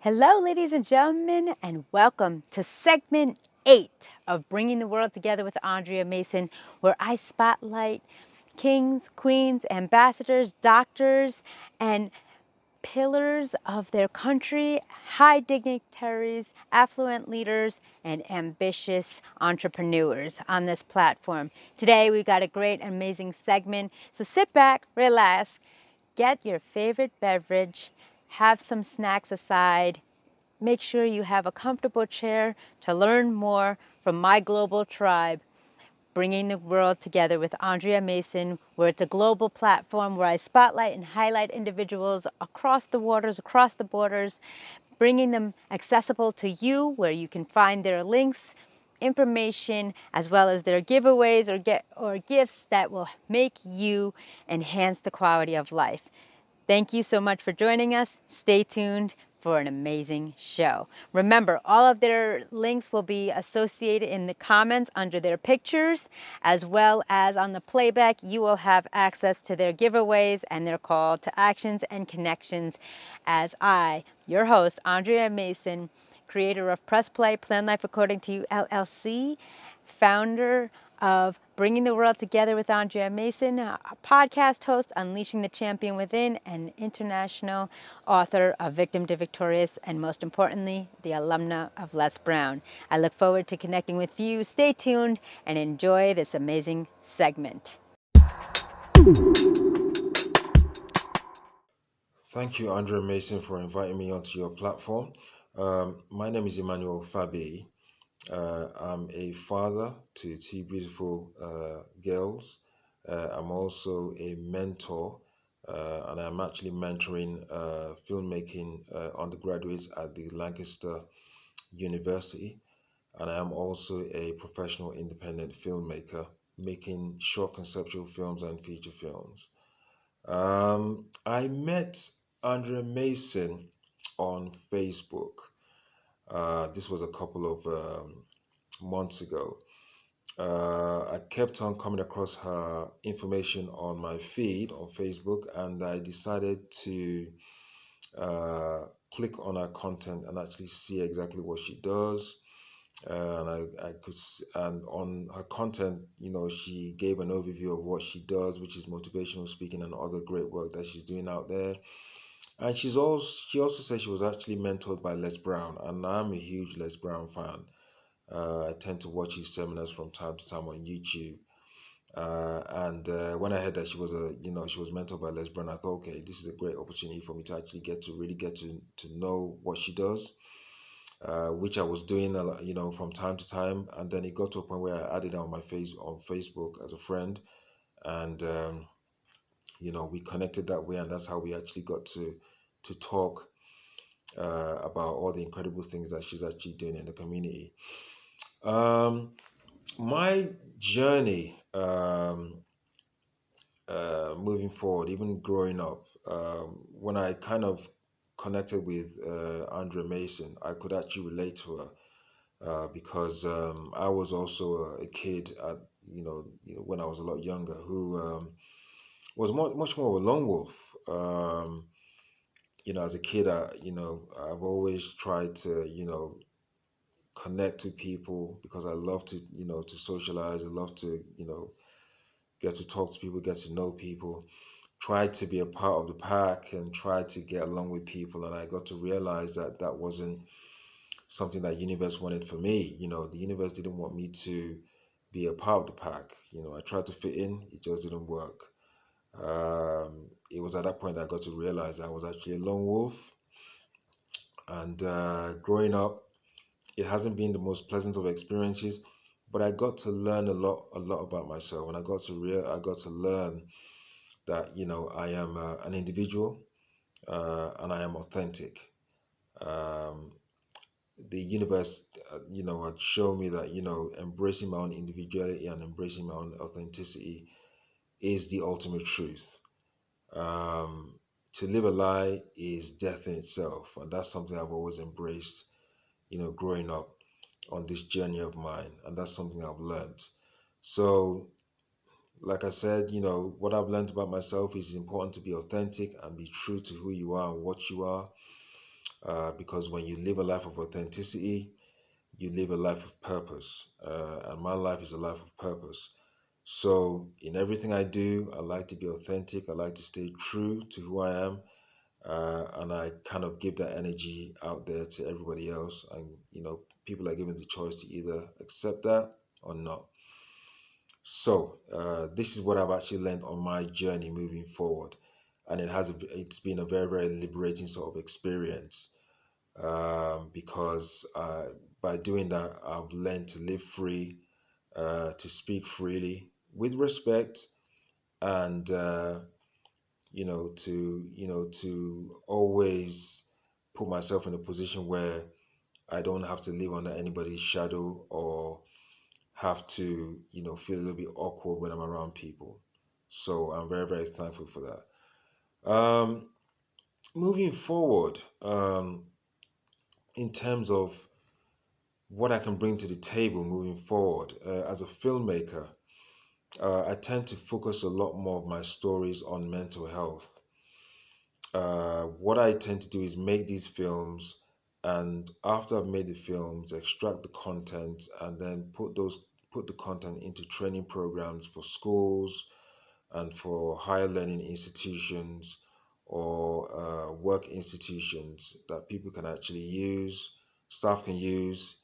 Hello, ladies and gentlemen, and welcome to segment 8 of Bringing the World Together with Andrea Mason, where I spotlight kings, queens, ambassadors, doctors, and pillars of their country, high dignitaries, affluent leaders, and ambitious entrepreneurs on this platform. Today, we've got a great, amazing segment, so sit back, relax, get your favorite beverage, have some snacks aside. Make sure you have a comfortable chair to learn more from my global tribe, Bringing the World Together with Andrea Mason, where it's a global platform where I spotlight and highlight individuals across the waters, across the borders, bringing them accessible to you, where you can find their links, information, as well as their giveaways or gifts that will make you enhance the quality of life. Thank you so much for joining us. Stay tuned for an amazing show. Remember, all of their links will be associated in the comments under their pictures, as well as on the playback. You will have access to their giveaways and their call to actions and connections as I, your host, Andrea Mason, creator of Press Play, Plan Life According to You, LLC, founder of Bringing the World Together with Andrea Mason, a podcast host, Unleashing the Champion Within, and international author of Victim to Victorious, and most importantly, the alumna of Les Brown. I look forward to connecting with you. Stay tuned and enjoy this amazing segment. Thank you, Andrea Mason, for inviting me onto your platform. My name is Emmanuel Fabi. I'm a father to two beautiful girls. I'm also a mentor, and I'm actually mentoring filmmaking undergraduates at the Lancaster University. And I am also a professional independent filmmaker, making short conceptual films and feature films. I met Andrea Mason on Facebook. This was a couple of months ago. I kept on coming across her information on my feed on Facebook, and I decided to uh, click on her content and actually see exactly what she does. And I could, and on her content, she gave an overview of what she does, which is motivational speaking and other great work that she's doing out there. And she also said she was actually mentored by Les Brown, and I'm a huge Les Brown fan. I tend to watch his seminars from time to time on YouTube. And when I heard that she was mentored by Les Brown, I thought, okay, this is a great opportunity for me to actually get to know what she does, which I was doing, from time to time. And then it got to a point where I added her on Facebook as a friend, and we connected that way, and that's how we actually got to talk about all the incredible things that she's actually doing in the community. Um, my journey, moving forward, even growing up, when I kind of connected with Andrea Mason, I could actually relate to her because I was also a kid when I was a lot younger, who was much more of a lone wolf. As a kid, I've always tried to, connect with people because I love to socialize. I love to, get to talk to people, get to know people, try to be a part of the pack and try to get along with people. And I got to realize that that wasn't something that universe wanted for me. The universe didn't want me to be a part of the pack. I tried to fit in, it just didn't work. It was at that point that I got to realize I was actually a lone wolf. And growing up, it hasn't been the most pleasant of experiences, but I got to learn a lot about myself, and I got to learn that I am an individual, and I am authentic. Um, the universe, had shown me that embracing my own individuality and embracing my own authenticity is the ultimate truth. Um, to live a lie is death in itself, and that's something I've always embraced. Growing up on this journey of mine, and that's something I've learned. So, like I said, what I've learned about myself is it's important to be authentic and be true to who you are and what you are. because when you live a life of authenticity, you live a life of purpose. And my life is a life of purpose. So in everything I do, I like to be authentic. I like to stay true to who I am, and I kind of give that energy out there to everybody else. And people are given the choice to either accept that or not. So this is what I've actually learned on my journey moving forward, and it's been a very very liberating sort of experience, because by doing that I've learned to live free, to speak freely with respect, and to always put myself in a position where I don't have to live under anybody's shadow, or have to, feel a little bit awkward when I'm around people. So I'm very, very thankful for that. Moving forward, in terms of what I can bring to the table moving forward, as a filmmaker, I tend to focus a lot more of my stories on mental health. What I tend to do is make these films, and after I've made the films, extract the content, and then put the content into training programs for schools and for higher learning institutions, or work institutions that people can actually use, staff can use,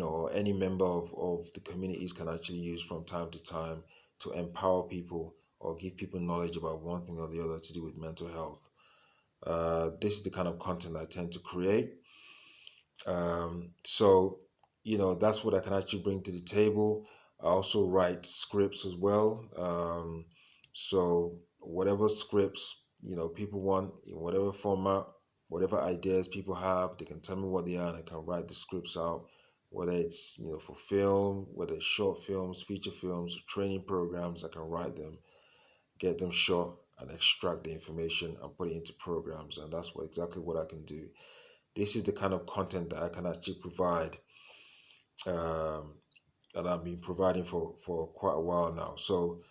or any member of the communities can actually use from time to time, to empower people or give people knowledge about one thing or the other to do with mental health. This is the kind of content I tend to create. So, that's what I can actually bring to the table. I also write scripts as well. So, whatever scripts, people want, in whatever format, whatever ideas people have, they can tell me what they are and I can write the scripts out. Whether it's, for film, whether it's short films, feature films, training programs, I can write them, get them shot, and extract the information and put it into programs. And that's exactly what I can do. This is the kind of content that I can actually provide, um, that I've been providing for quite a while now. So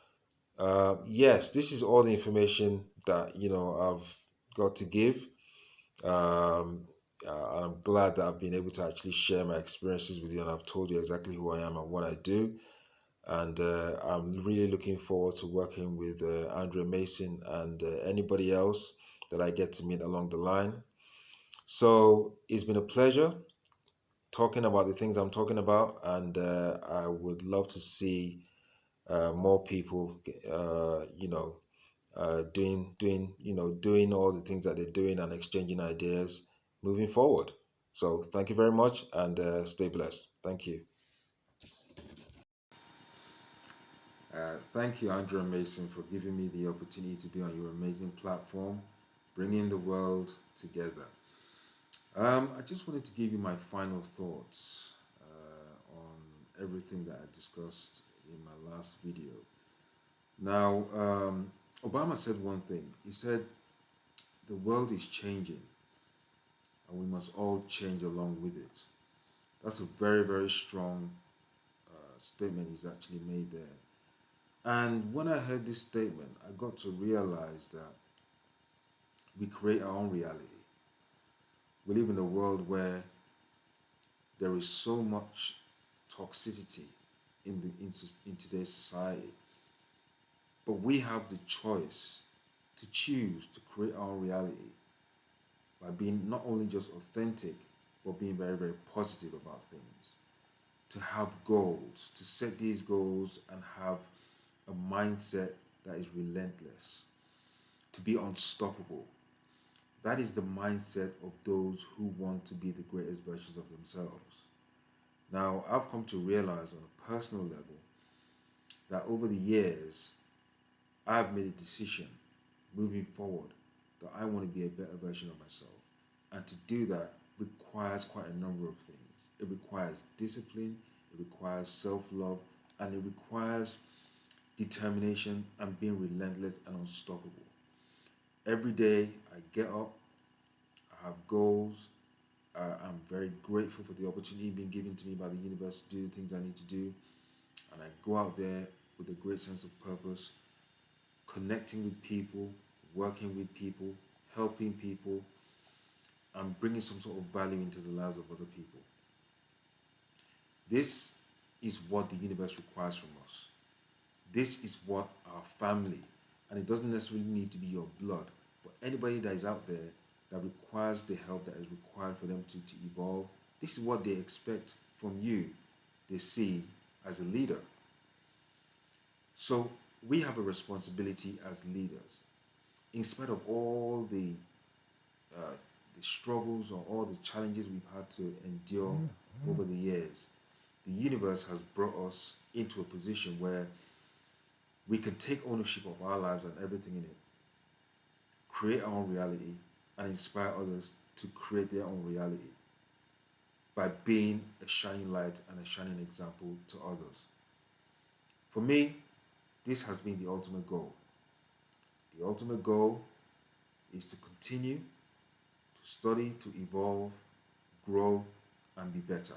yes, this is all the information that I've got to give. Um, I'm glad that I've been able to actually share my experiences with you, and I've told you exactly who I am and what I do. And I'm really looking forward to working with Andrea Mason and anybody else that I get to meet along the line. So it's been a pleasure talking about the things I'm talking about, and I would love to see more people, doing all the things that they're doing and exchanging ideas moving forward. So thank you very much, and stay blessed. Thank you. Thank you, Andrea Mason, for giving me the opportunity to be on your amazing platform, bringing the world together. I just wanted to give you my final thoughts on everything that I discussed in my last video. Now, Obama said one thing. He said, the world is changing and we must all change along with it. That's a very, very strong statement he's actually made there. And when I heard this statement, I got to realize that we create our own reality. We live in a world where there is so much toxicity in today's society, but we have the choice to choose to create our own reality by being not only just authentic, but being very, very positive about things. To have goals, to set these goals and have a mindset that is relentless, to be unstoppable. That is the mindset of those who want to be the greatest versions of themselves. Now, I've come to realize on a personal level that over the years, I've made a decision moving forward that I want to be a better version of myself. And to do that requires quite a number of things. It requires discipline, it requires self-love, and it requires determination and being relentless and unstoppable. Every day I get up, I have goals. I'm very grateful for the opportunity being given to me by the universe to do the things I need to do. And I go out there with a great sense of purpose, connecting with people, working with people, helping people, and bringing some sort of value into the lives of other people. This is what the universe requires from us. This is what our family, and it doesn't necessarily need to be your blood, but anybody that is out there that requires the help that is required for them to evolve, this is what they expect from you, they see as a leader. So we have a responsibility as leaders, in spite of all the struggles or all the challenges we've had to endure over the years. The universe has brought us into a position where we can take ownership of our lives and everything in it, create our own reality, and inspire others to create their own reality by being a shining light and a shining example to others. For me, this has been the ultimate goal. The ultimate goal is to continue to study, to evolve, grow, and be better.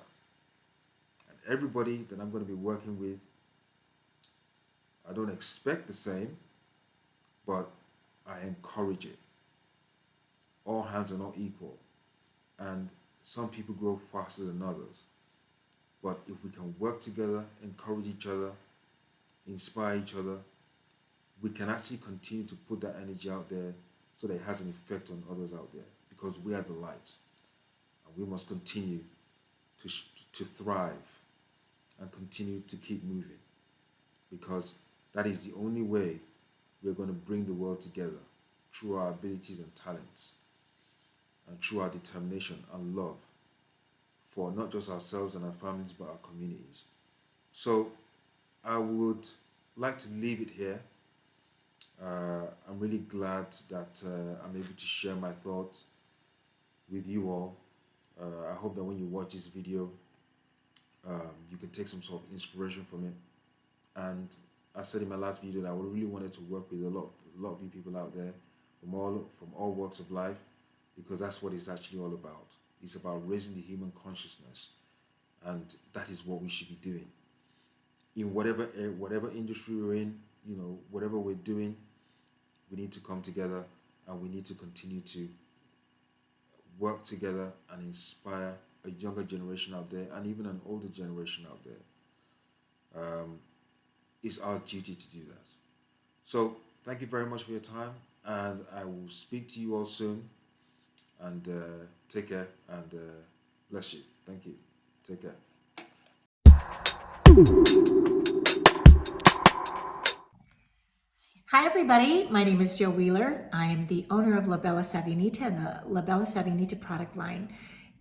And everybody that I'm going to be working with, I don't expect the same, but I encourage it. All hands are not equal, and some people grow faster than others. But if we can work together, encourage each other, inspire each other, we can actually continue to put that energy out there so that it has an effect on others out there, because we are the light, and we must continue to thrive and continue to keep moving, because that is the only way we're going to bring the world together, through our abilities and talents, and through our determination and love for not just ourselves and our families, but our communities. So I would like to leave it here. I'm really glad that I'm able to share my thoughts with you all. I hope that when you watch this video, you can take some sort of inspiration from it. And I said in my last video that I really wanted to work with a lot of you people out there from all walks of life, because that's what it's actually all about. It's about raising the human consciousness, and that is what we should be doing. In whatever industry we're in, whatever we're doing, we need to come together, and we need to continue to work together and inspire a younger generation out there, and even an older generation out there. It's our duty to do that. So thank you very much for your time, and I will speak to you all soon. And take care, and bless you. Thank you. Take care. Hi, everybody. My name is Jill Wiehler. I am the owner of La Bella Sabbionita and the La Bella Sabbionita product line.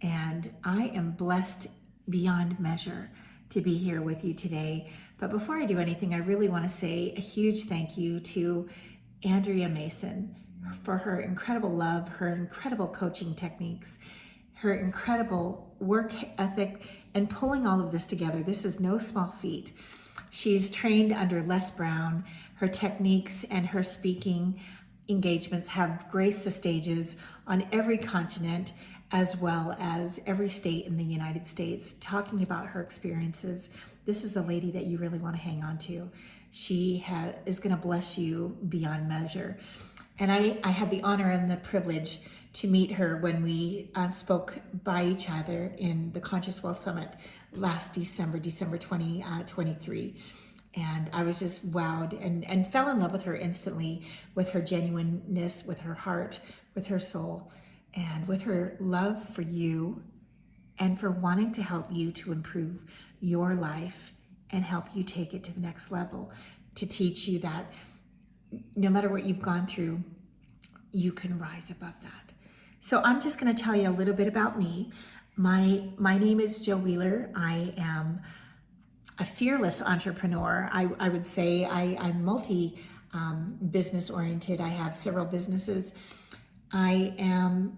And I am blessed beyond measure to be here with you today. But before I do anything, I really want to say a huge thank you to Andrea Mason for her incredible love, her incredible coaching techniques, her incredible work ethic, and pulling all of this together. This is no small feat. She's trained under Les Brown. Her techniques and her speaking engagements have graced the stages on every continent, as well as every state in the United States, talking about her experiences. This is a lady that you really want to hang on to. She is going to bless you beyond measure. And I had the honor and the privilege to meet her when we spoke by each other in the Conscious Wealth Summit last December 2023. And I was just wowed and fell in love with her instantly, with her genuineness, with her heart, with her soul, and with her love for you, and for wanting to help you to improve your life and help you take it to the next level, to teach you that no matter what you've gone through, you can rise above that. So I'm just going to tell you a little bit about me. My name is Jill Wiehler. I am a fearless entrepreneur. I would say I'm multi business oriented. I have several businesses. I am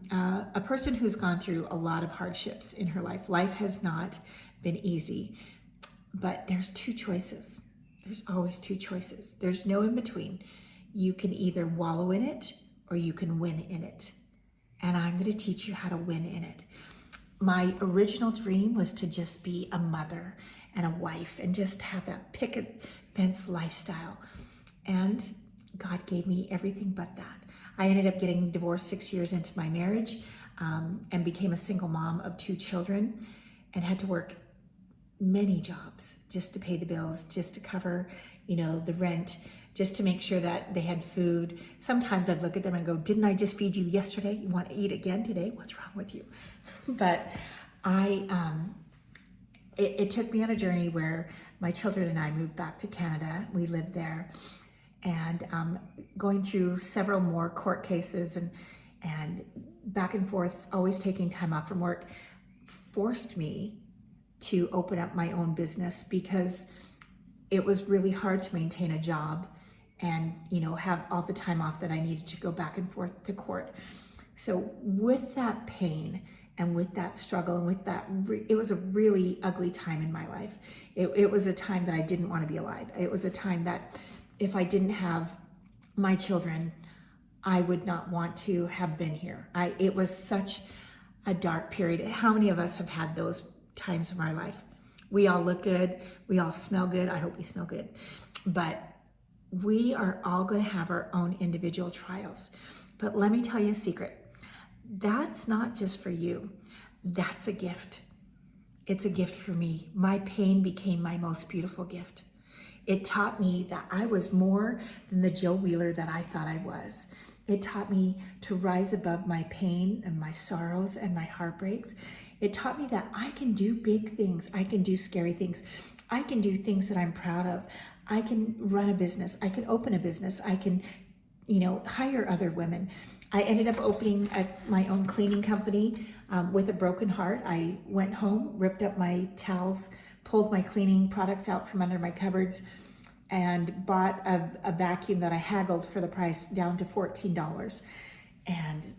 a person who's gone through a lot of hardships in her life. Life has not been easy, but there's two choices. There's always two choices. There's no in between. You can either wallow in it or you can win in it. And I'm going to teach you how to win in it. My original dream was to just be a mother and a wife and just have that picket fence lifestyle. And God gave me everything but that. I ended up getting divorced 6 years into my marriage. and became a single mom of 2 children and had to work many jobs just to pay the bills, just to cover, the rent, just to make sure that they had food. Sometimes I'd look at them and go, didn't I just feed you yesterday? You want to eat again today? What's wrong with you? But it took me on a journey where my children and I moved back to Canada. We lived there, and going through several more court cases and back and forth, always taking time off from work, forced me to open up my own business, because it was really hard to maintain a job and have all the time off that I needed to go back and forth to court. So with that pain and with that struggle and with that, it was a really ugly time in my life. It was a time that I didn't want to be alive. It was a time that if I didn't have my children, I would not want to have been here. It was such a dark period. How many of us have had those times of our life? We all look good. We all smell good. I hope we smell good. But we are all going to have our own individual trials. But let me tell you a secret. That's not just for you. That's a gift. It's a gift for me. My pain became my most beautiful gift. It taught me that I was more than the Joe Wiehler that I thought I was. It taught me to rise above my pain and my sorrows and my heartbreaks. It taught me that I can do big things. I can do scary things. I can do things that I'm proud of. I can run a business. I can open a business. I can, hire other women. I ended up opening my own cleaning company with a broken heart. I went home, ripped up my towels, pulled my cleaning products out from under my cupboards, and bought a vacuum that I haggled for the price down to $14. And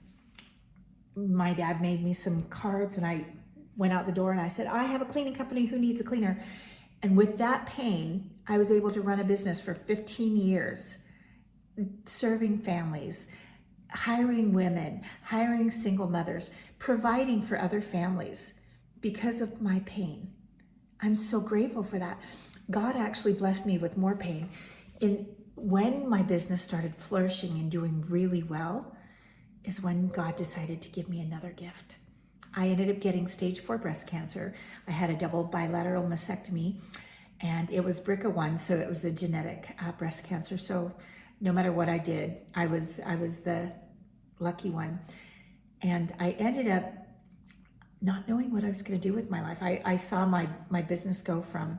my dad made me some cards, and I went out the door and I said, I have a cleaning company, who needs a cleaner? And with that pain, I was able to run a business for 15 years, serving families, hiring women, hiring single mothers, providing for other families because of my pain. I'm so grateful for that. God actually blessed me with more pain. When my business started flourishing and doing really well is when God decided to give me another gift. I ended up getting stage 4 breast cancer. I had a double bilateral mastectomy, and it was BRCA1, so it was a genetic breast cancer. So no matter what I did, I was the lucky one. And I ended up not knowing what I was going to do with my life. I saw my business go from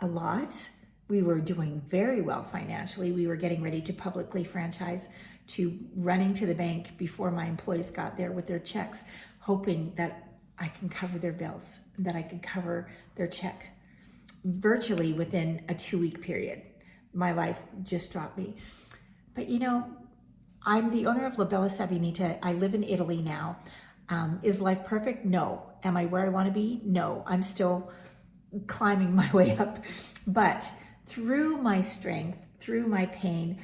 a lot. We were doing very well financially. We were getting ready to publicly franchise, to running to the bank before my employees got there with their checks, hoping that I can cover their bills, that I could cover their check. Virtually within a 2-week period, my life just dropped me. But I'm the owner of La Bella Sabinita. I live in Italy now. Is life perfect? No. Am I where I want to be? No. I'm still climbing my way up. But through my strength, through my pain,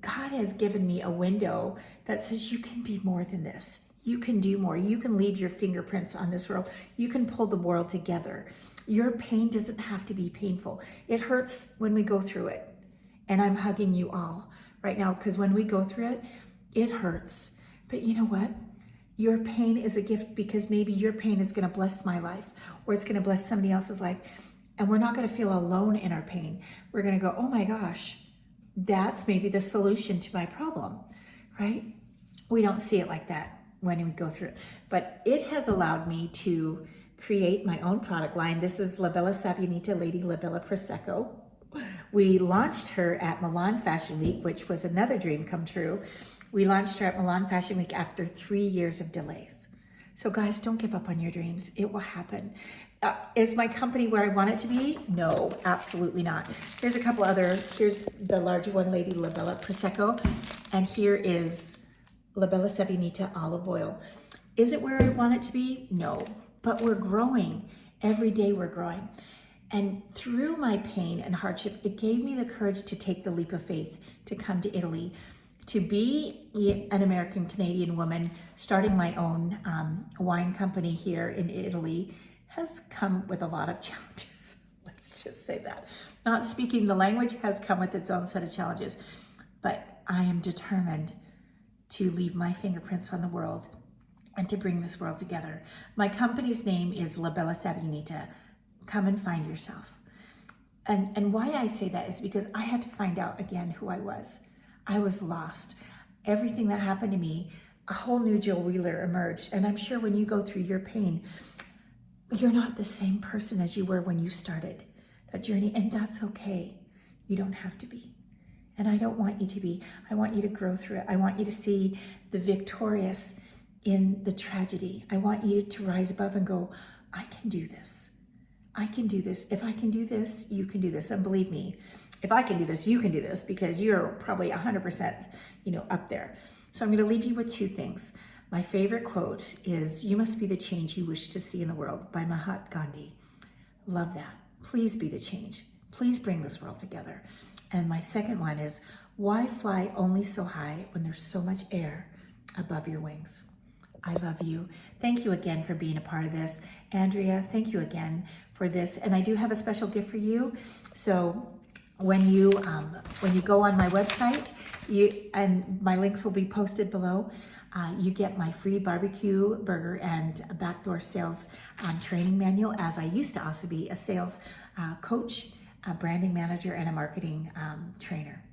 God has given me a window that says you can be more than this. You can do more. You can leave your fingerprints on this world. You can pull the world together. Your pain doesn't have to be painful. It hurts when we go through it. And I'm hugging you all right now, because when we go through it, it hurts. But you know what? Your pain is a gift, because maybe your pain is going to bless my life, or it's going to bless somebody else's life. And we're not going to feel alone in our pain. We're going to go, oh my gosh, that's maybe the solution to my problem, right? We don't see it like that when we go through it. But it has allowed me to create my own product line. This is La Bella Sabinita Lady La Bella Prosecco. We launched her at Milan Fashion Week, which was another dream come true. We launched her at Milan Fashion Week after 3 years of delays. So guys, don't give up on your dreams. It will happen. Is my company where I want it to be? No, absolutely not. Here's a couple other, here's the larger one, Lady La Bella Prosecco. And here is La Bella Sabinita Olive Oil. Is it where I want it to be? No, but we're growing. Every day we're growing. And through my pain and hardship, it gave me the courage to take the leap of faith, to come to Italy, to be an American Canadian woman, starting my own wine company here in Italy has come with a lot of challenges. Let's just say that. Not speaking the language has come with its own set of challenges, but I am determined to leave my fingerprints on the world and to bring this world together. My company's name is La Bella Sabinita. Come and find yourself. And why I say that is because I had to find out again who I was. I was lost. Everything that happened to me, a whole new Jill Wiehler emerged. And I'm sure when you go through your pain, you're not the same person as you were when you started that journey. And that's okay. You don't have to be. And I don't want you to be. I want you to grow through it. I want you to see the victorious in the tragedy. I want you to rise above and go, I can do this. I can do this. If I can do this, you can do this. And believe me, if I can do this, you can do this, because you're probably 100%, up there. So I'm going to leave you with two things. My favorite quote is, "You must be the change you wish to see in the world," by Mahatma Gandhi. Love that. Please be the change. Please bring this world together. And my second one is, why fly only so high when there's so much air above your wings? I love you. Thank you again for being a part of this. Andrea, thank you again for this. And I do have a special gift for you. So when you go on my website, and my links will be posted below, you get my free barbecue burger and a backdoor sales training manual, as I used to also be a sales coach, a branding manager, and a marketing trainer.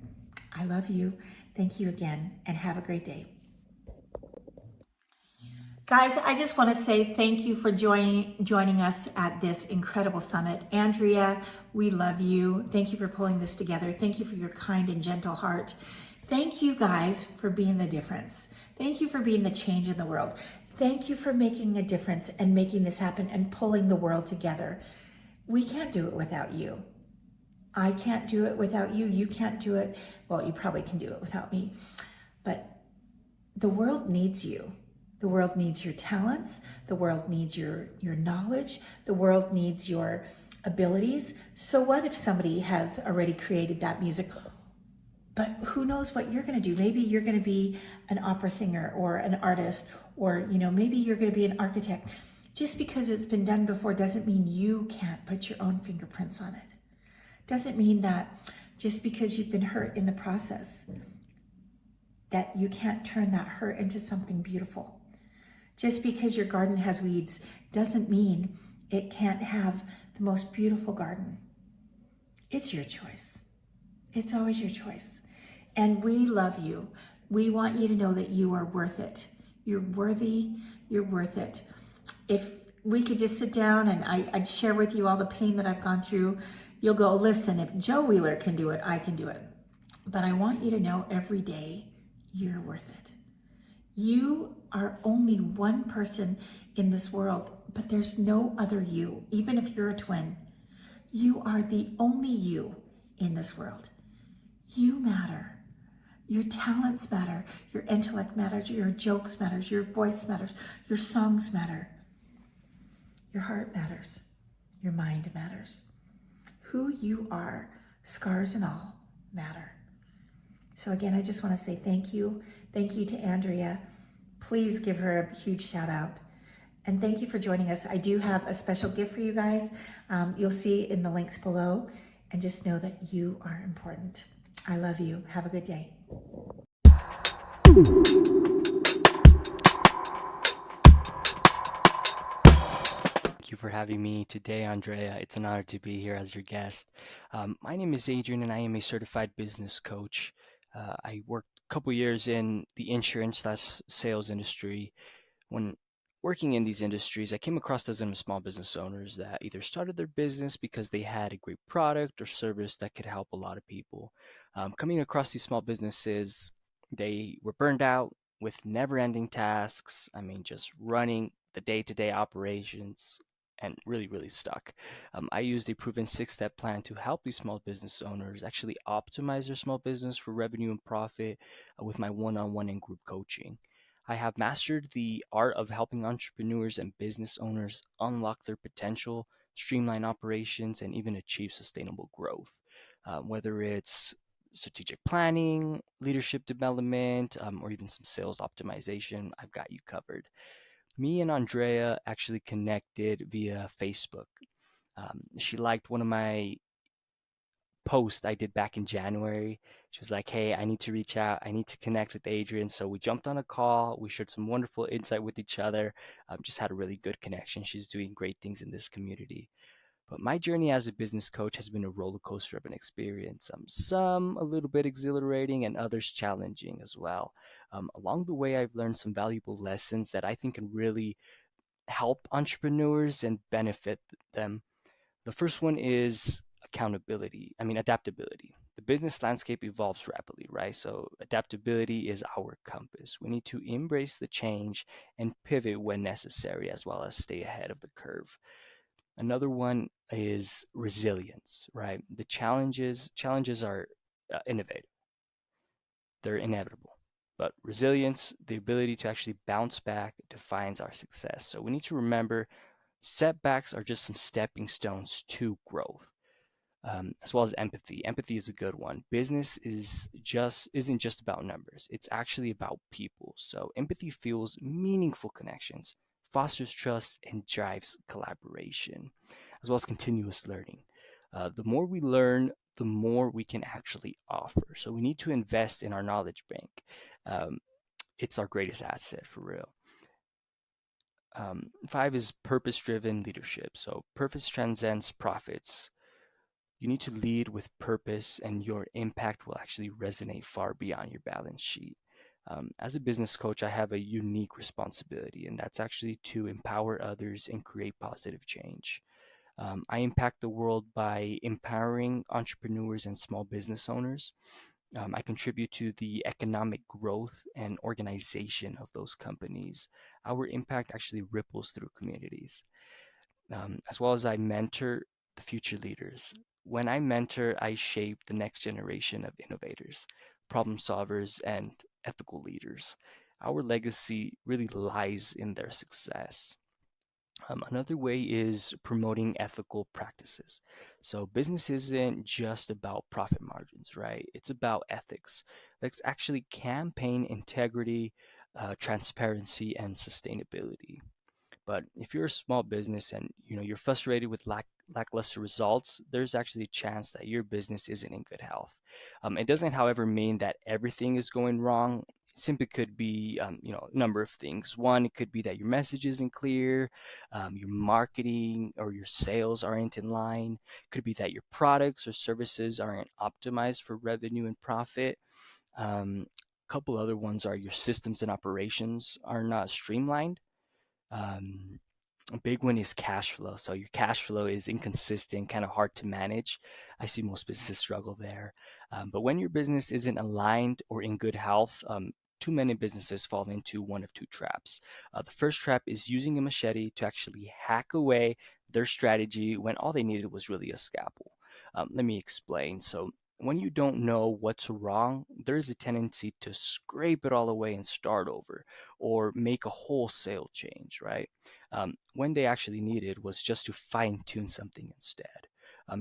I love you. Thank you again, and have a great day. Guys, I just want to say thank you for joining us at this incredible summit. Andrea, we love you. Thank you for pulling this together. Thank you for your kind and gentle heart. Thank you guys for being the difference. Thank you for being the change in the world. Thank you for making a difference and making this happen and pulling the world together. We can't do it without you. I can't do it without you. You can't do it. Well, you probably can do it without me. But the world needs you. The world needs your talents. The world needs your knowledge. The world needs your abilities. So what if somebody has already created that music? But who knows what you're going to do? Maybe you're going to be an opera singer or an artist, or maybe you're going to be an architect. Just because it's been done before doesn't mean you can't put your own fingerprints on it. Doesn't mean that just because you've been hurt in the process, that you can't turn that hurt into something beautiful. Just because your garden has weeds doesn't mean it can't have the most beautiful garden. It's your choice. It's always your choice. And we love you. We want you to know that you are worth it. You're worthy. You're worth it. If we could just sit down and I'd share with you all the pain that I've gone through, you'll go, listen, if Joe Wiehler can do it, I can do it. But I want you to know every day you're worth it. You are only one person in this world, but there's no other you. Even if you're a twin, you are the only you in this world. You matter. Your talents matter. Your intellect matters. Your jokes matters. Your voice matters. Your songs matter. Your heart matters. Your mind matters. Who you are, scars and all, matter. So again, I just want to say thank you. Thank you to Andrea. Please give her a huge shout out. And thank you for joining us. I do have a special gift for you guys. You'll see in the links below. And just know that you are important. I love you. Have a good day. Thank you for having me today, Andrea. It's an honor to be here as your guest. My name is Adrian, and I am a certified business coach. I worked a couple years in the insurance/sales industry. When working in these industries, I came across dozens of small business owners that either started their business because they had a great product or service that could help a lot of people. Coming across these small businesses, they were burned out with never-ending tasks. I mean, just running the day-to-day operations and really, really stuck. I used a proven 6-step plan to help these small business owners actually optimize their small business for revenue and profit with my one-on-one and group coaching. I have mastered the art of helping entrepreneurs and business owners unlock their potential, streamline operations, and even achieve sustainable growth. Whether it's strategic planning, leadership development, or even some sales optimization, I've got you covered. Me and Andrea actually connected via Facebook. She liked one of my post I did back in January. She was like, "Hey, I need to reach out. I need to connect with Adrian." So we jumped on a call. We shared some wonderful insight with each other. Just had a really good connection. She's doing great things in this community. But my journey as a business coach has been a roller coaster of an experience. Some a little bit exhilarating and others challenging as well. Along the way, I've learned some valuable lessons that I think can really help entrepreneurs and benefit them. The first one is adaptability. The business landscape evolves rapidly, right? So adaptability is our compass. We need to embrace the change and pivot when necessary, as well as stay ahead of the curve. Another one is resilience, right? The challenges are innovative. They're inevitable. But resilience, the ability to actually bounce back, defines our success. So we need to remember setbacks are just some stepping stones to growth, as well as empathy. Empathy is a good one. Business isn't just about numbers. It's actually about people. So empathy fuels meaningful connections, fosters trust, and drives collaboration, as well as continuous learning. The more we learn, the more we can actually offer. So we need to invest in our knowledge bank. Um, it's our greatest asset for real. Five is purpose-driven leadership. So purpose transcends profits. You need to lead with purpose, and your impact will actually resonate far beyond your balance sheet. As a business coach, I have a unique responsibility, and that's actually to empower others and create positive change. I impact the world by empowering entrepreneurs and small business owners. I contribute to the economic growth and organization of those companies. Our impact actually ripples through communities, as well as I mentor the future leaders. When I mentor, I shape the next generation of innovators, problem solvers, and ethical leaders. Our legacy really lies in their success. Another way is promoting ethical practices. So business isn't just about profit margins, right? It's about ethics. Let's actually campaign integrity, transparency, and sustainability. But if you're a small business and you're frustrated with lackluster results, there's actually a chance that your business isn't in good health. It doesn't, however, mean that everything is going wrong. It simply could be, a number of things. One, it could be that your message isn't clear, your marketing or your sales aren't in line. It could be that your products or services aren't optimized for revenue and profit. A couple other ones are your systems and operations are not streamlined. um, a big one is cash flow. So your cash flow is inconsistent, kind of hard to manage. I see most businesses struggle there. But when your business isn't aligned or in good health, too many businesses fall into one of two traps. The first trap is using a machete to actually hack away their strategy when all they needed was really a scalpel. Let me explain. So when you don't know what's wrong, there's a tendency to scrape it all away and start over or make a wholesale change, right? When they actually needed was just to fine tune something instead.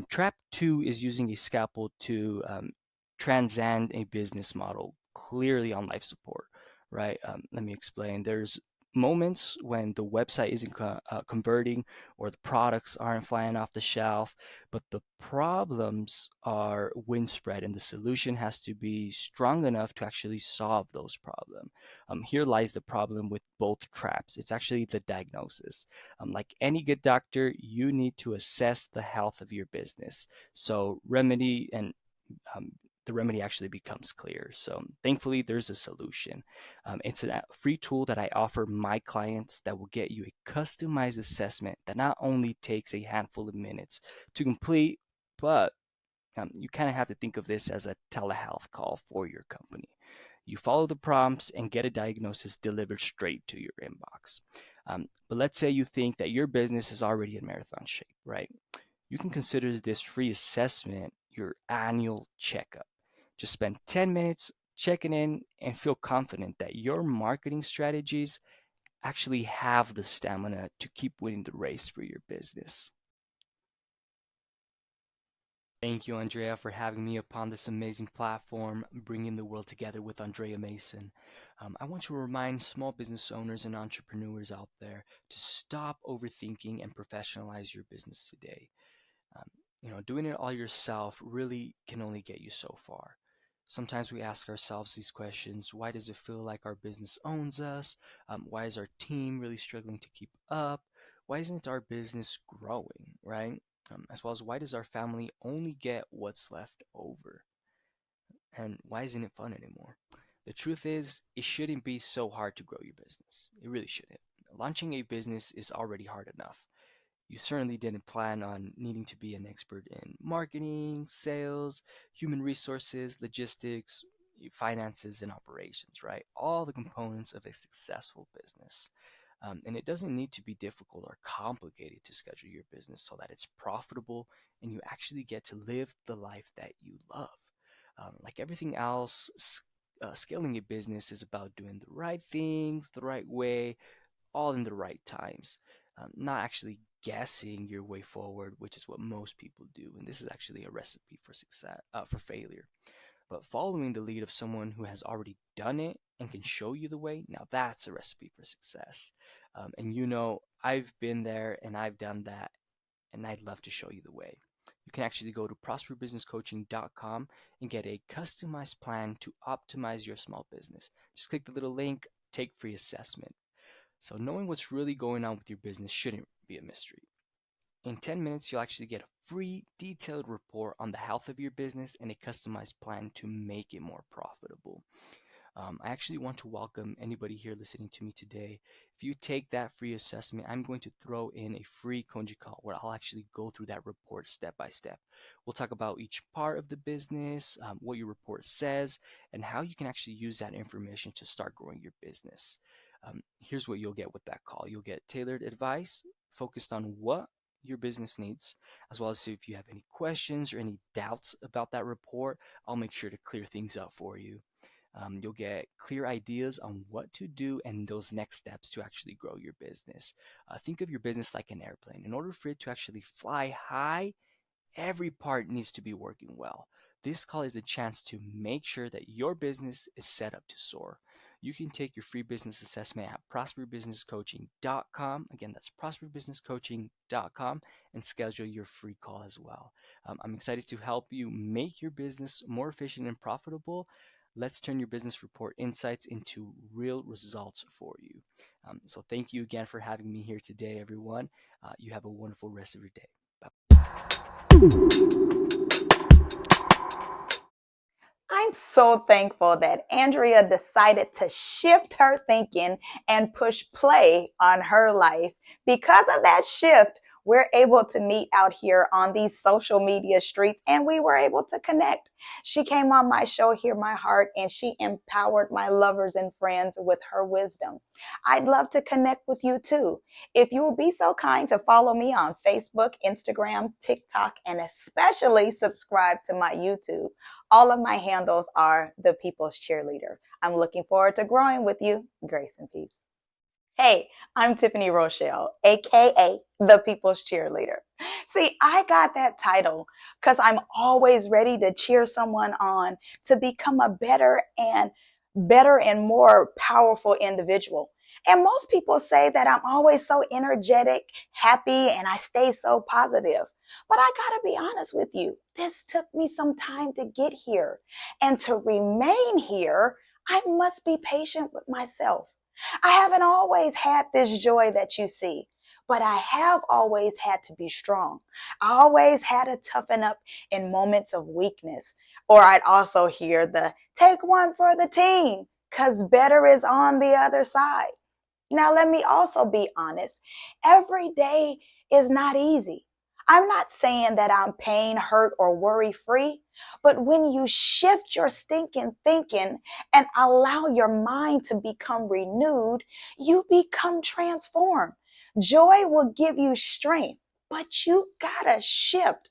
Trap two is using a scalpel to transcend a business model clearly on life support, right? Let me explain. There's moments when the website isn't converting or the products aren't flying off the shelf, but the problems are widespread and the solution has to be strong enough to actually solve those problems. Here lies the problem with both traps. It's actually the diagnosis. Like any good doctor, you need to assess the health of your business. So um, the remedy actually becomes clear. So thankfully, there's a solution. It's a free tool that I offer my clients that will get you a customized assessment that not only takes a handful of minutes to complete, but you kind of have to think of this as a telehealth call for your company. You follow the prompts and get a diagnosis delivered straight to your inbox. But let's say you think that your business is already in marathon shape, right? You can consider this free assessment your annual checkup. Just spend 10 minutes checking in and feel confident that your marketing strategies actually have the stamina to keep winning the race for your business. Thank you, Andrea, for having me upon this amazing platform, bringing the world together with Andrea Mason. I want to remind small business owners and entrepreneurs out there to stop overthinking and professionalize your business today. Um, Doing it all yourself really can only get you so far. Sometimes we ask ourselves these questions. Why does it feel like our business owns us? Why is our team really struggling to keep up? Why isn't our business growing, right? As well as why does our family only get what's left over? And why isn't it fun anymore? The truth is, it shouldn't be so hard to grow your business. It really shouldn't. Launching a business is already hard enough. You certainly didn't plan on needing to be an expert in marketing, sales, human resources, logistics, finances, and operations, right? All the components of a successful business. And it doesn't need to be difficult or complicated to schedule your business so that it's profitable and you actually get to live the life that you love. Like everything else, scaling a business is about doing the right things the right way, all in the right times, not actually guessing your way forward, which is what most people do. And this is actually a recipe for success, for failure. But following the lead of someone who has already done it and can show you the way, now that's a recipe for success. And I've been there and I've done that, and I'd love to show you the way. You can actually go to prosperbusinesscoaching.com and get a customized plan to optimize your small business. Just click the little link, take free assessment. So knowing what's really going on with your business shouldn't be a mystery. In 10 minutes, you'll actually get a free detailed report on the health of your business and a customized plan to make it more profitable. I actually want to welcome anybody here listening to me today. If you take that free assessment, I'm going to throw in a free Konji call where I'll actually go through that report step by step. We'll talk about each part of the business, what your report says, and how you can actually use that information to start growing your business. Here's what you'll get with that call. You'll get tailored advice focused on what your business needs, as well as if you have any questions or any doubts about that report, I'll make sure to clear things up for you. You'll get clear ideas on what to do and those next steps to actually grow your business. Think of your business like an airplane. In order for it to actually fly high, every part needs to be working well. This call is a chance to make sure that your business is set up to soar. You can take your free business assessment at prosperbusinesscoaching.com. Again, that's prosperbusinesscoaching.com, and schedule your free call as well. I'm excited to help you make your business more efficient and profitable. Let's turn your business report insights into real results for you. So thank you again for having me here today, everyone. You have a wonderful rest of your day. I'm so thankful that Andrea decided to shift her thinking and push play on her life. Because of that shift, we're able to meet out here on these social media streets, and we were able to connect. She came on my show, Hear My Heart, and she empowered my lovers and friends with her wisdom. I'd love to connect with you too. If you will be so kind to follow me on Facebook, Instagram, TikTok, and especially subscribe to my YouTube. All of my handles are The People's Cheerleader. I'm looking forward to growing with you. Grace and peace. Hey, I'm Tiffany Rochelle, aka The People's Cheerleader. See, I got that title because I'm always ready to cheer someone on to become a better and more powerful individual. And most people say that I'm always so energetic, happy, and I stay so positive. But I gotta be honest with you, this took me some time to get here. And to remain here, I must be patient with myself. I haven't always had this joy that you see, but I have always had to be strong. I always had to toughen up in moments of weakness. Or I'd also hear the take one for the team, because better is on the other side. Now, let me also be honest. Every day is not easy. I'm not saying that I'm pain, hurt, or worry free, but when you shift your stinking thinking and allow your mind to become renewed, you become transformed. Joy will give you strength, but you gotta shift.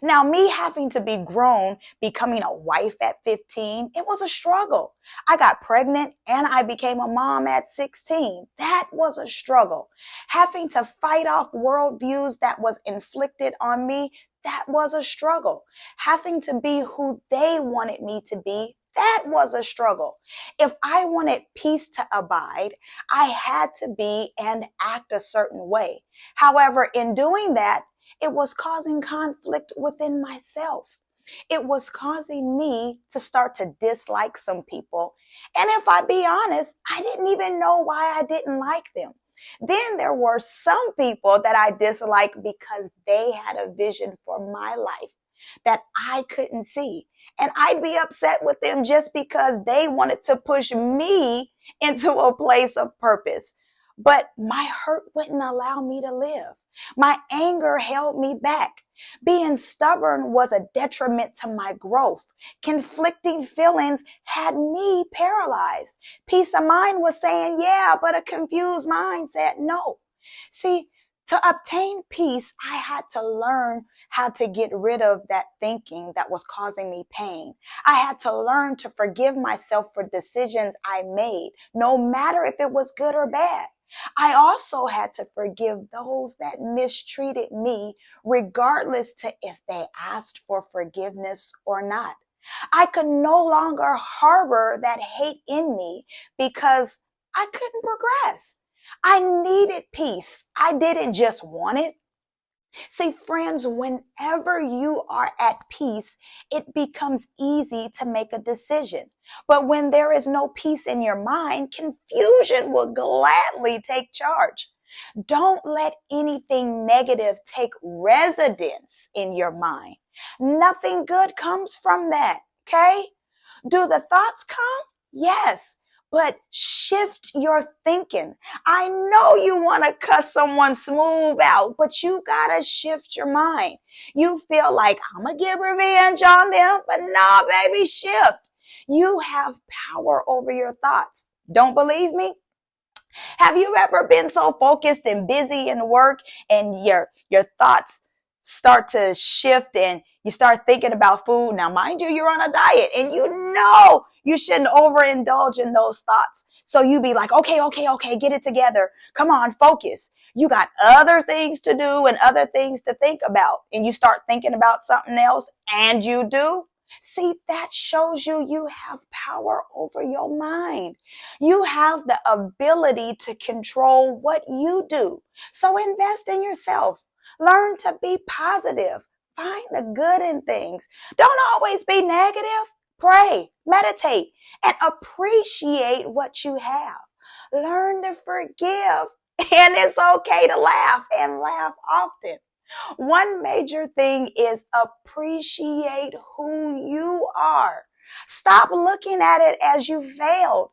Now, me having to be grown, becoming a wife at 15, it was a struggle. I got pregnant and I became a mom at 16. That was a struggle. Having to fight off worldviews that was inflicted on me, that was a struggle. Having to be who they wanted me to be, that was a struggle. If I wanted peace to abide, I had to be and act a certain way. However, in doing that, it was causing conflict within myself. It was causing me to start to dislike some people. And if I be honest, I didn't even know why I didn't like them. Then there were some people that I disliked because they had a vision for my life that I couldn't see. And I'd be upset with them just because they wanted to push me into a place of purpose. But my hurt wouldn't allow me to live. My anger held me back. Being stubborn was a detriment to my growth. Conflicting feelings had me paralyzed. Peace of mind was saying, yeah, but a confused mind said no. See, to obtain peace, I had to learn how to get rid of that thinking that was causing me pain. I had to learn to forgive myself for decisions I made, no matter if it was good or bad. I also had to forgive those that mistreated me, regardless to if they asked for forgiveness or not. I could no longer harbor that hate in me because I couldn't progress. I needed peace. I didn't just want it. See, friends, whenever you are at peace, it becomes easy to make a decision. But when there is no peace in your mind, confusion will gladly take charge. Don't let anything negative take residence in your mind. Nothing good comes from that, okay? Do the thoughts come? Yes. But shift your thinking. I know you want to cuss someone smooth out, but you got to shift your mind. You feel like, I'm going to get revenge on them, but nah, baby, shift. You have power over your thoughts. Don't believe me? Have you ever been so focused and busy in work and your thoughts start to shift and you start thinking about food? Now, mind you, you're on a diet and you know you shouldn't overindulge in those thoughts. So you be like, okay, get it together. Come on, focus. You got other things to do and other things to think about. And you start thinking about something else and you do. See, that shows you have power over your mind. You have the ability to control what you do. So invest in yourself. Learn to be positive. Find the good in things. Don't always be negative. Pray, meditate, and appreciate what you have. Learn to forgive. And it's okay to laugh and laugh often. One major thing is appreciate who you are. Stop looking at it as you failed.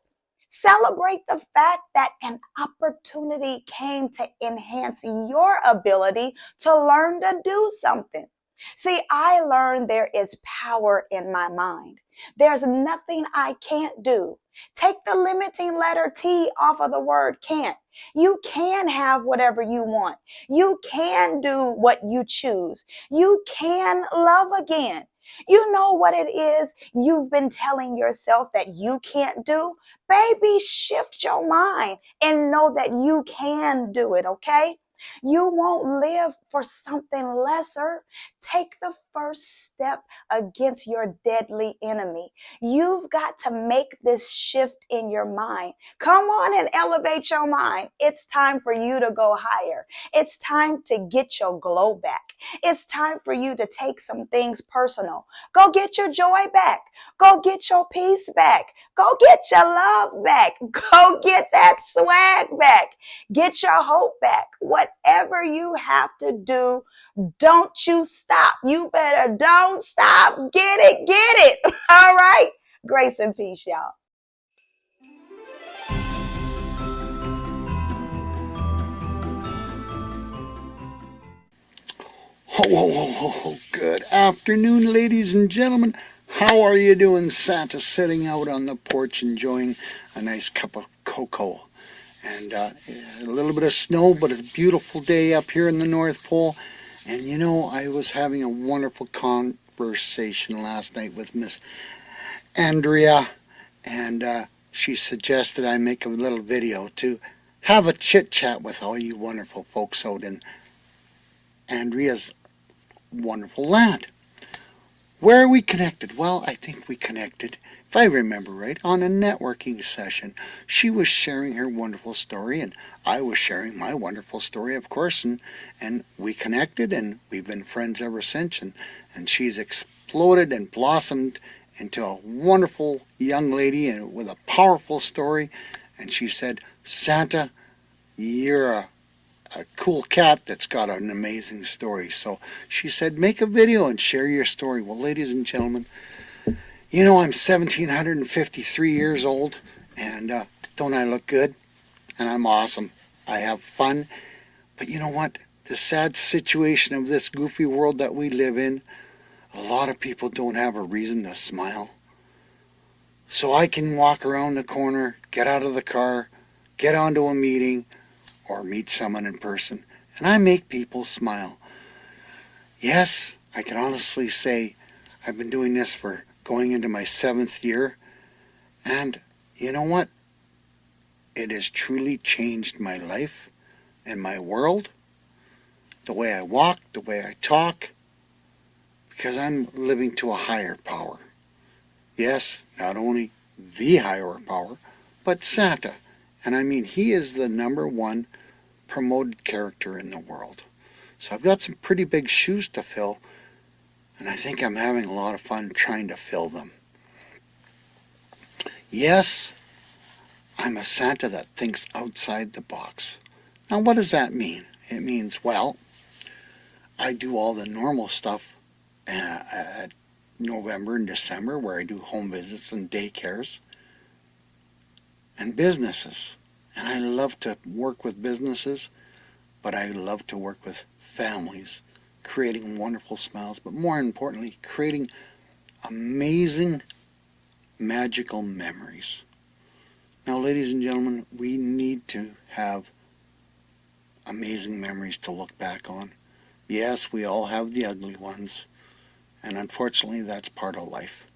Celebrate the fact that an opportunity came to enhance your ability to learn to do something. See, I learned there is power in my mind. There's nothing I can't do. Take the limiting letter T off of the word can't. You can have whatever you want. You can do what you choose. You can love again. You know what it is you've been telling yourself that you can't do? Baby, shift your mind and know that you can do it, okay? You won't live for something lesser. Take the first step against your deadly enemy. You've got to make this shift in your mind. Come on and elevate your mind. It's time for you to go higher. It's time to get your glow back. It's time for you to take some things personal. Go get your joy back. Go get your peace back. Go get your love back. Go get that swag back. Get your hope back. Whatever you have to do, don't you stop. You better don't stop. Get it. All right? Grace and peace, y'all. Ho, ho, ho, ho, ho. Good afternoon, ladies and gentlemen. How are you doing? Santa sitting out on the porch enjoying a nice cup of cocoa. And a little bit of snow, but it's a beautiful day up here in the North Pole. And you know, I was having a wonderful conversation last night with Miss Andrea. And she suggested I make a little video to have a chit-chat with all you wonderful folks out in Andrea's wonderful land. Where are we connected? Well, I think we connected, if I remember right, on a networking session. She was sharing her wonderful story, and I was sharing my wonderful story, of course, and we connected, and we've been friends ever since, and she's exploded and blossomed into a wonderful young lady and with a powerful story. And she said, Santa, you're a cool cat that's got an amazing story. So she said, make a video and share your story. Well, ladies and gentlemen, you know I'm 1,753 years old, and don't I look good? And I'm awesome. I have fun. But you know what? The sad situation of this goofy world that we live in, a lot of people don't have a reason to smile. So I can walk around the corner, get out of the car, get onto a meeting, or meet someone in person, and I make people smile. Yes, I can honestly say I've been doing this for going into my 7th year, and you know what? It has truly changed my life and my world, the way I walk, the way I talk, because I'm living to a higher power. Yes, not only the higher power, but Santa. And I mean, he is the #1 promoted character in the world. So I've got some pretty big shoes to fill, and I think I'm having a lot of fun trying to fill them. Yes, I'm a Santa that thinks outside the box. Now, what does that mean? It means, well, I do all the normal stuff at November and December, where I do home visits and daycares and businesses. And I love to work with businesses, but I love to work with families, creating wonderful smiles, but more importantly, creating amazing, magical memories. Now, ladies and gentlemen, we need to have amazing memories to look back on. Yes, we all have the ugly ones, and unfortunately, that's part of life.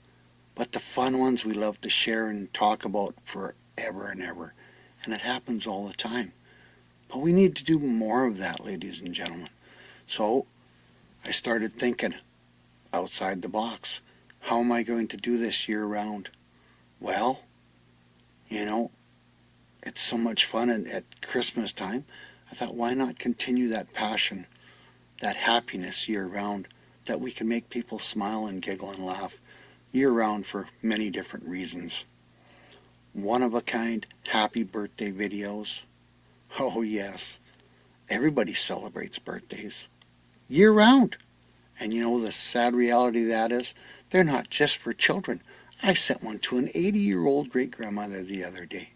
But the fun ones we love to share and talk about forever and ever, and it happens all the time. But we need to do more of that, ladies and gentlemen. So I started thinking outside the box. How am I going to do this year round? Well, you know, it's so much fun at Christmas time. I thought, why not continue that passion, that happiness year round, that we can make people smile and giggle and laugh year round for many different reasons. One of a kind happy birthday videos. Oh yes, everybody celebrates birthdays year round. And you know the sad reality of that is, they're not just for children. I sent one to an 80-year-old great-grandmother the other day.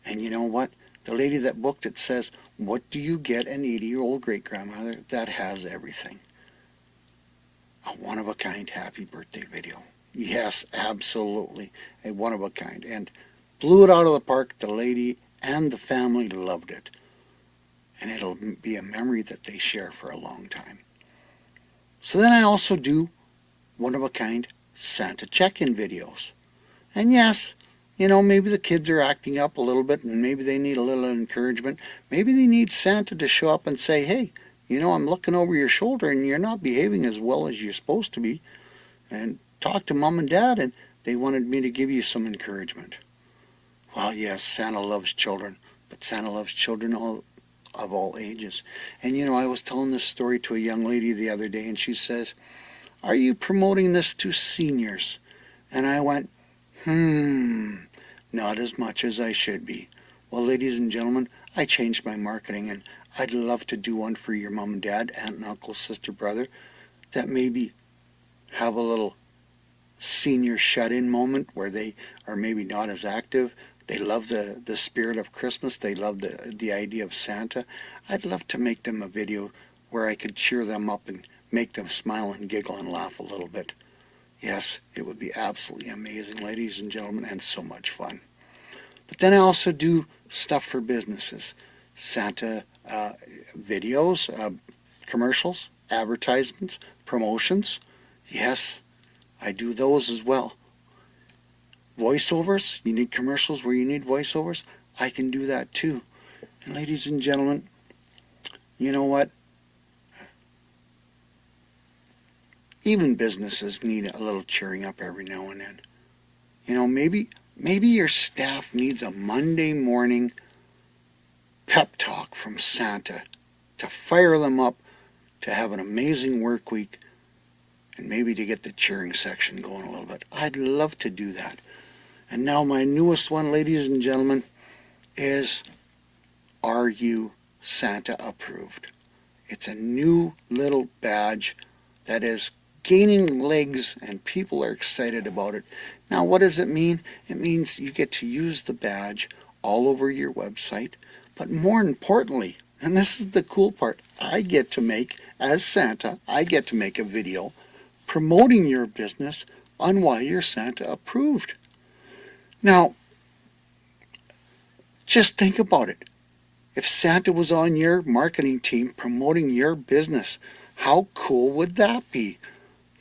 And you know what? The lady that booked it says, what do you get an 80-year-old great-grandmother that has everything? A one-of-a-kind happy birthday video. Yes, absolutely. A one-of-a-kind. And blew it out of the park. The lady and the family loved it. And it'll be a memory that they share for a long time. So then I also do one-of-a-kind Santa check-in videos. And yes, you know, maybe the kids are acting up a little bit and maybe they need a little encouragement. Maybe they need Santa to show up and say, hey, you know, I'm looking over your shoulder and you're not behaving as well as you're supposed to be. And talk to mom and dad, and they wanted me to give you some encouragement. Well, yes, Santa loves children, but Santa loves children of all ages. And you know, I was telling this story to a young lady the other day, and she says, are you promoting this to seniors? And I went, not as much as I should be. Well, ladies and gentlemen, I changed my marketing, and I'd love to do one for your mom and dad, aunt and uncle, sister, brother, that maybe have a little senior shut-in moment where they are maybe not as active. They love the spirit of Christmas. They love the idea of Santa. I'd love to make them a video where I could cheer them up and make them smile and giggle and laugh a little bit. Yes, it would be absolutely amazing, ladies and gentlemen, and so much fun. But then I also do stuff for businesses. Santa videos, commercials, advertisements, promotions. Yes, I do those as well. Voiceovers, you need commercials where you need voiceovers, I can do that too. And ladies and gentlemen, you know what? Even businesses need a little cheering up every now and then. Maybe your staff needs a Monday morning pep talk from Santa to fire them up to have an amazing work week and maybe to get the cheering section going a little bit. I'd love to do that. And now my newest one, ladies and gentlemen, is Are You Santa Approved? It's a new little badge that is gaining legs and people are excited about it. Now, what does it mean? It means you get to use the badge all over your website, but more importantly, and this is the cool part, as Santa, I get to make a video promoting your business on why you're Santa approved. Now, just think about it. If Santa was on your marketing team promoting your business, how cool would that be?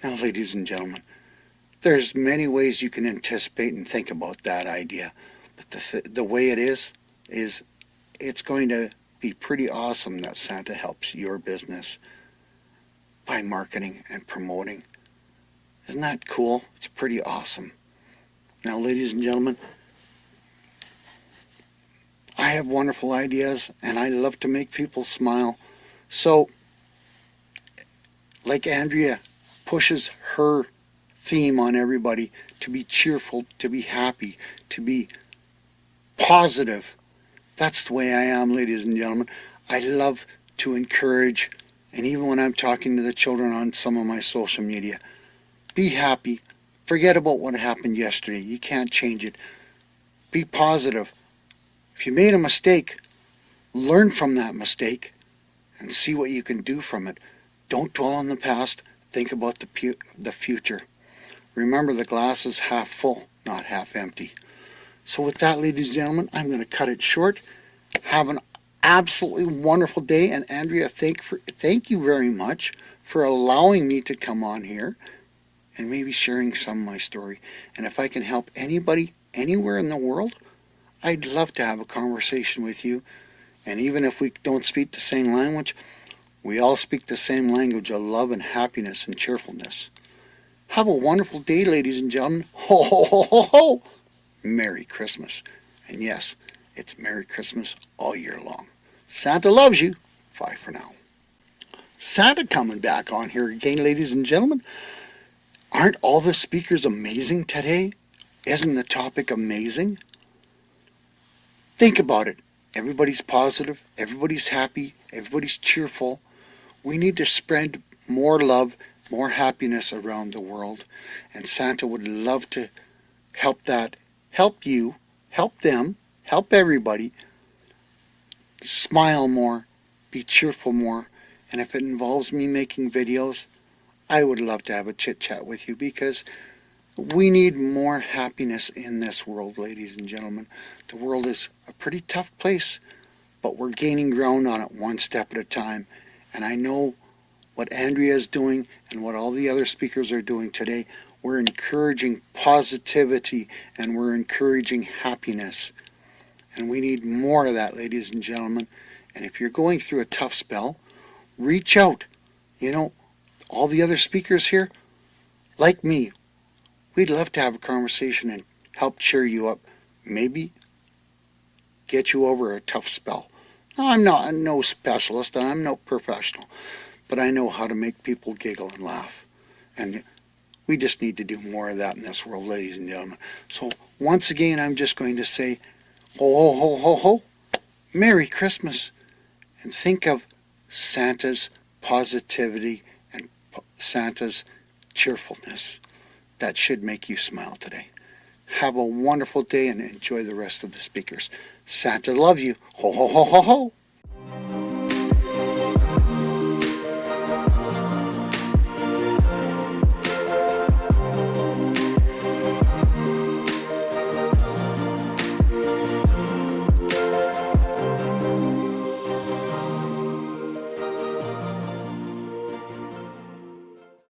Now, ladies and gentlemen, there's many ways you can anticipate and think about that idea. But the way it is it's going to be pretty awesome that Santa helps your business by marketing and promoting. Isn't that cool? It's pretty awesome. Now, ladies and gentlemen, I have wonderful ideas and I love to make people smile. So, like Andrea pushes her theme on everybody to be cheerful, to be happy, to be positive. That's the way I am, ladies and gentlemen. I love to encourage, and even when I'm talking to the children on some of my social media, be happy. Forget about what happened yesterday. You can't change it. Be positive. If you made a mistake, learn from that mistake and see what you can do from it. Don't dwell on the past. Think about the future. Remember, the glass is half full, not half empty. So with that, ladies and gentlemen, I'm going to cut it short. Have an absolutely wonderful day. And Andrea, thank you very much for allowing me to come on here and maybe sharing some of my story. And if I can help anybody anywhere in the world, I'd love to have a conversation with you. And even if we don't speak the same language, we all speak the same language of love and happiness and cheerfulness. Have a wonderful day, ladies and gentlemen. Ho, ho, ho, ho, ho. Merry Christmas. And yes, it's Merry Christmas all year long. Santa loves you. Bye for now. Santa coming back on here again, ladies and gentlemen. Aren't all the speakers amazing today? Isn't the topic amazing? Think about it. Everybody's positive. Everybody's happy. Everybody's cheerful. We need to spread more love, more happiness around the world. And Santa would love to help that. Help you. Help them. Help everybody. Smile more. Be cheerful more. And if it involves me making videos, I would love to have a chit-chat with you because we need more happiness in this world, ladies and gentlemen. The world is a pretty tough place, but we're gaining ground on it one step at a time. And I know what Andrea is doing and what all the other speakers are doing today. We're encouraging positivity and we're encouraging happiness. And we need more of that, ladies and gentlemen. And if you're going through a tough spell, reach out. You know, all the other speakers here, like me, we'd love to have a conversation and help cheer you up. Maybe get you over a tough spell. Now, I'm no specialist and I'm no professional, but I know how to make people giggle and laugh. And we just need to do more of that in this world, ladies and gentlemen. So once again, I'm just going to say, ho, ho, ho, ho, ho, Merry Christmas. And think of Santa's positivity and Santa's cheerfulness. That should make you smile today. Have a wonderful day and enjoy the rest of the speakers. Santa loves you. Ho, ho, ho, ho, ho.